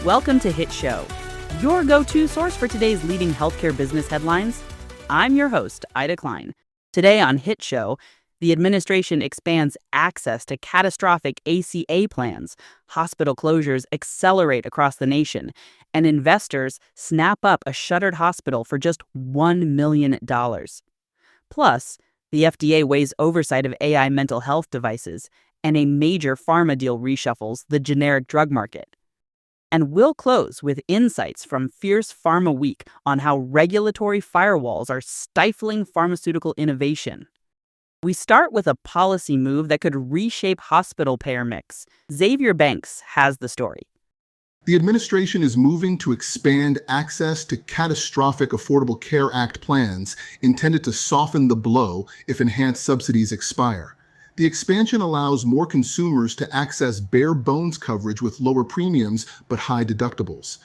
Welcome to HITshow, your go-to source for today's leading healthcare business headlines. I'm your host, Ida Klein. Today on HITshow, the administration expands access to catastrophic ACA plans, hospital closures accelerate across the nation, and investors snap up a shuttered hospital for just $1 million. Plus, the FDA weighs oversight of AI mental health devices, and a major pharma deal reshuffles the generic drug market. And we'll close with insights from Fierce Pharma Week on how regulatory firewalls are stifling pharmaceutical innovation. We start with a policy move that could reshape hospital payer mix. Xavier Banks has the story. The administration is moving to expand access to catastrophic Affordable Care Act plans intended to soften the blow if enhanced subsidies expire. The expansion allows more consumers to access bare-bones coverage with lower premiums but high deductibles.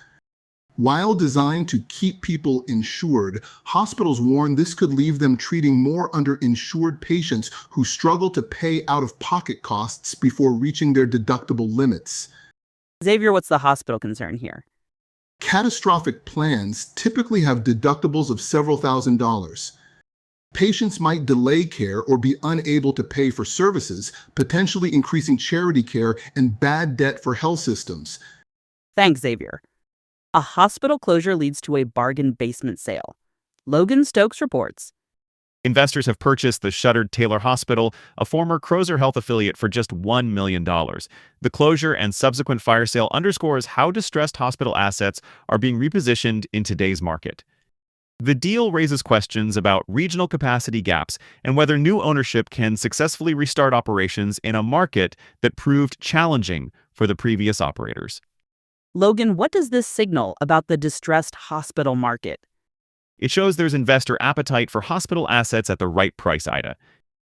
While designed to keep people insured, hospitals warn this could leave them treating more under-insured patients who struggle to pay out-of-pocket costs before reaching their deductible limits. Xavier, what's the hospital concern here? Catastrophic plans typically have deductibles of several $1,000s. Patients might delay care or be unable to pay for services, potentially increasing charity care and bad debt for health systems. Thanks, Xavier. A hospital closure leads to a bargain basement sale. Logan Stokes reports. Investors have purchased the shuttered Taylor Hospital, a former Crozer Health affiliate, for just $1 million. The closure and subsequent fire sale underscores how distressed hospital assets are being repositioned in today's market. The deal raises questions about regional capacity gaps and whether new ownership can successfully restart operations in a market that proved challenging for the previous operators. Logan, what does this signal about the distressed hospital market? It shows there's investor appetite for hospital assets at the right price, Ida.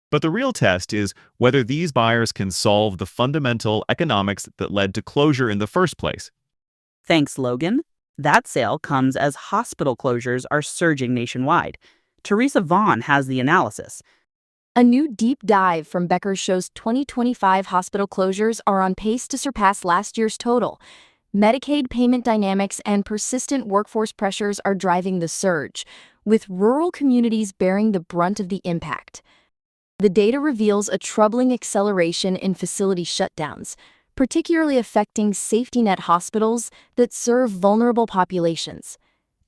But the real test is whether these buyers can solve the fundamental economics that led to closure in the first place. Thanks, Logan. That sale comes as hospital closures are surging nationwide. Teresa Vaughn has the analysis. A new deep dive from Becker shows 2025 hospital closures are on pace to surpass last year's total. Medicaid payment dynamics and persistent workforce pressures are driving the surge, with rural communities bearing the brunt of the impact. The data reveals a troubling acceleration in facility shutdowns, particularly affecting safety net hospitals that serve vulnerable populations.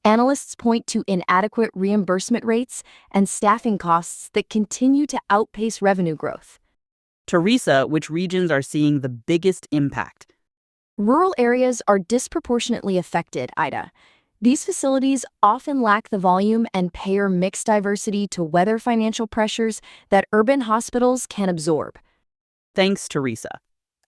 Analysts point to inadequate reimbursement rates and staffing costs that continue to outpace revenue growth. Teresa, which regions are seeing the biggest impact? Rural areas are disproportionately affected, Ida. These facilities often lack the volume and payer mix diversity to weather financial pressures that urban hospitals can absorb. Thanks, Teresa.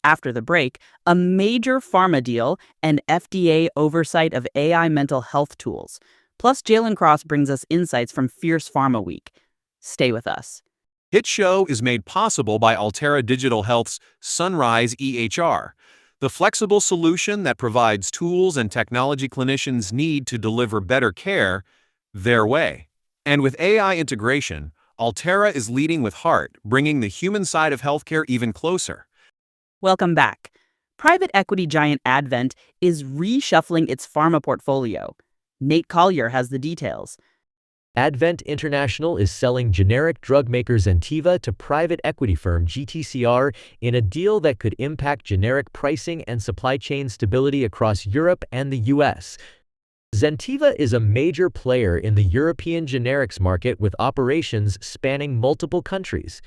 After the break, a major pharma deal and FDA oversight of AI mental health tools. Plus, Jalen Cross brings us insights from Fierce Pharma Week. Stay with us. HITshow is made possible by Altera Digital Health's Sunrise EHR, the flexible solution that provides tools and technology clinicians need to deliver better care their way. And with AI integration, Altera is leading with heart, bringing the human side of healthcare even closer. Welcome back. Private equity giant Advent is reshuffling its pharma portfolio. Nate Collier has the details. Advent International is selling generic drug maker Zentiva to private equity firm GTCR in a deal that could impact generic pricing and supply chain stability across Europe and the U.S. Zentiva is a major player in the European generics market with operations spanning multiple countries.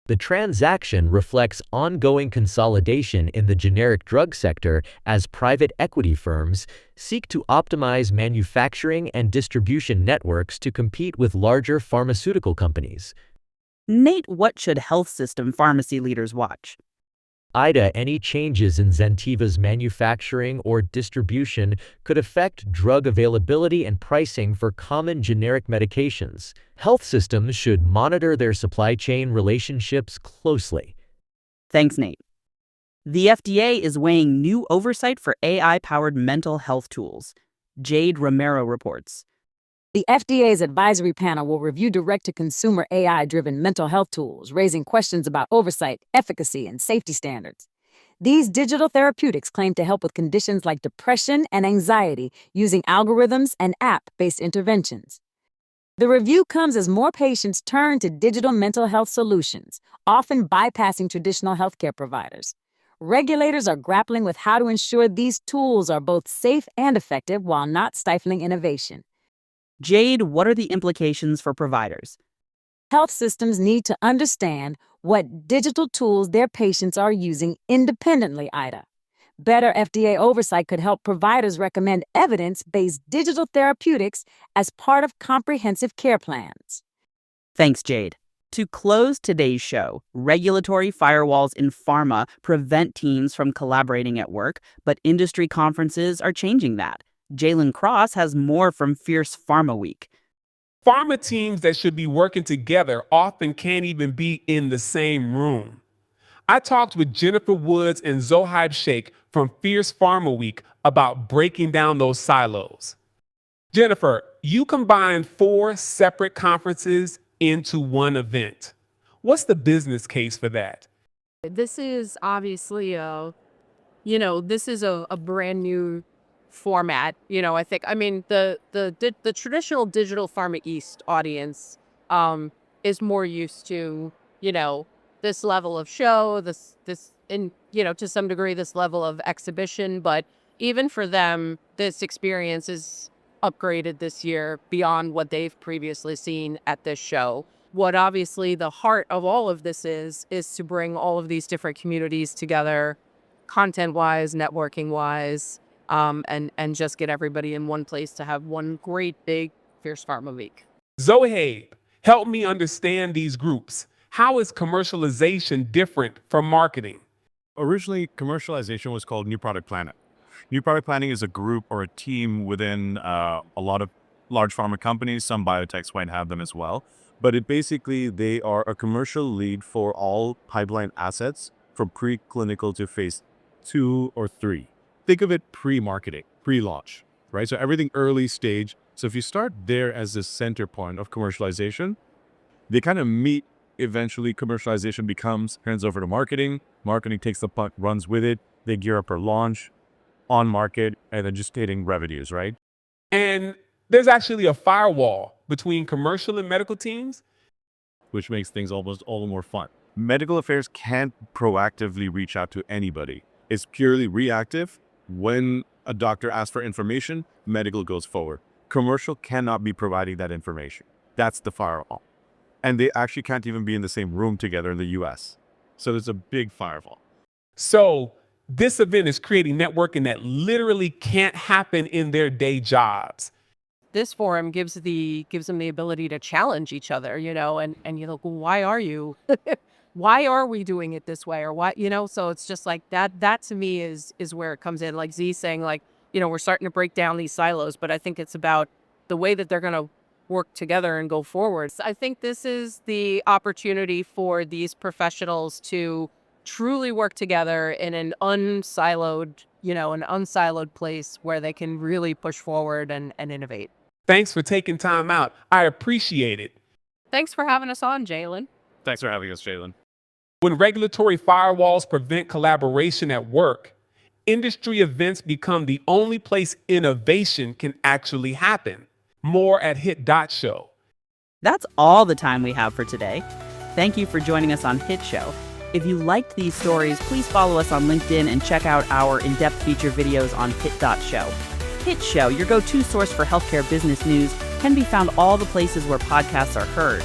The transaction reflects ongoing consolidation in the generic drug sector as private equity firms seek to optimize manufacturing and distribution networks to compete with larger pharmaceutical companies. Nate, what should health system pharmacy leaders watch? Ida, any changes in Zentiva's manufacturing or distribution could affect drug availability and pricing for common generic medications. Health systems should monitor their supply chain relationships closely. Thanks, Nate. The FDA is weighing new oversight for AI-powered mental health tools. Jade Romero reports. The FDA's advisory panel will review direct-to-consumer AI-driven mental health tools, raising questions about oversight, efficacy, and safety standards. These digital therapeutics claim to help with conditions like depression and anxiety using algorithms and app-based interventions. The review comes as more patients turn to digital mental health solutions, often bypassing traditional healthcare providers. Regulators are grappling with how to ensure these tools are both safe and effective while not stifling innovation. Jade, what are the implications for providers? Health systems need to understand what digital tools their patients are using independently, Ida. Better FDA oversight could help providers recommend evidence-based digital therapeutics as part of comprehensive care plans. Thanks, Jade. To close today's show, regulatory firewalls in pharma prevent teams from collaborating at work, but industry conferences are changing that. Jalen Cross has more from Fierce Pharma Week. Pharma teams that should be working together often can't even be in the same room. I talked with Jennifer Woods and Zohaib Sheikh from Fierce Pharma Week about breaking down those silos. Jennifer, you combined 4 separate conferences into one event. What's the business case for that? This is obviously this is a brand new format. I think, the traditional digital pharma East audience is more used to, this level of show, and, to some degree, this level of exhibition. But even for them, this experience is upgraded this year beyond what they've previously seen at this show. What obviously the heart of all of this is to bring all of these different communities together, content-wise, networking-wise, and just get everybody in one place to have one great big Fierce Pharma Week. Zohaib, help me understand these groups. How is commercialization different from marketing? Originally, commercialization was called New Product Planet. New Product Planning is a group or a team within a lot of large pharma companies. Some biotechs might have them as well. But they are a commercial lead for all pipeline assets from preclinical to phase 2 or 3. Think of it pre-marketing, pre-launch, right? So everything early stage. So if you start there as the center point of commercialization, they kind of meet. Eventually, commercialization hands over to marketing. Marketing takes the puck, runs with it. They gear up for launch, on market, and then just hitting revenues, right? And there's actually a firewall between commercial and medical teams, which makes things almost all the more fun. Medical affairs can't proactively reach out to anybody. It's purely reactive. When a doctor asks for information, medical goes forward. Commercial cannot be providing that information. That's the firewall. And they actually can't even be in the same room together in the US. So there's a big firewall. So this event is creating networking that literally can't happen in their day jobs. This forum gives them the ability to challenge each other, and you're like, well, why are you? Why are we doing it this way? Or why, so it's just like that to me is where it comes in. Like Z saying, like, we're starting to break down these silos, but I think it's about the way that they're going to work together and go forward. I think this is the opportunity for these professionals to truly work together in an unsiloed place where they can really push forward and innovate. Thanks for taking time out. I appreciate it. Thanks for having us on, Jalen. Thanks for having us, Jalen. When regulatory firewalls prevent collaboration at work, industry events become the only place innovation can actually happen. More at HITshow. That's all the time we have for today. Thank you for joining us on HITshow. If you liked these stories, please follow us on LinkedIn and check out our in-depth feature videos on HIT.show. HITshow, your go-to source for healthcare business news, can be found all the places where podcasts are heard.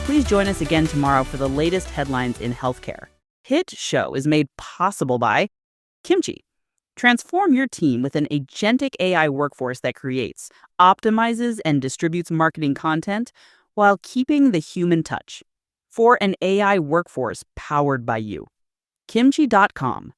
Please join us again tomorrow for the latest headlines in healthcare. HITshow is made possible by Kimchi. Transform your team with an agentic AI workforce that creates, optimizes, and distributes marketing content while keeping the human touch. For an AI workforce powered by you. Kimchi.com.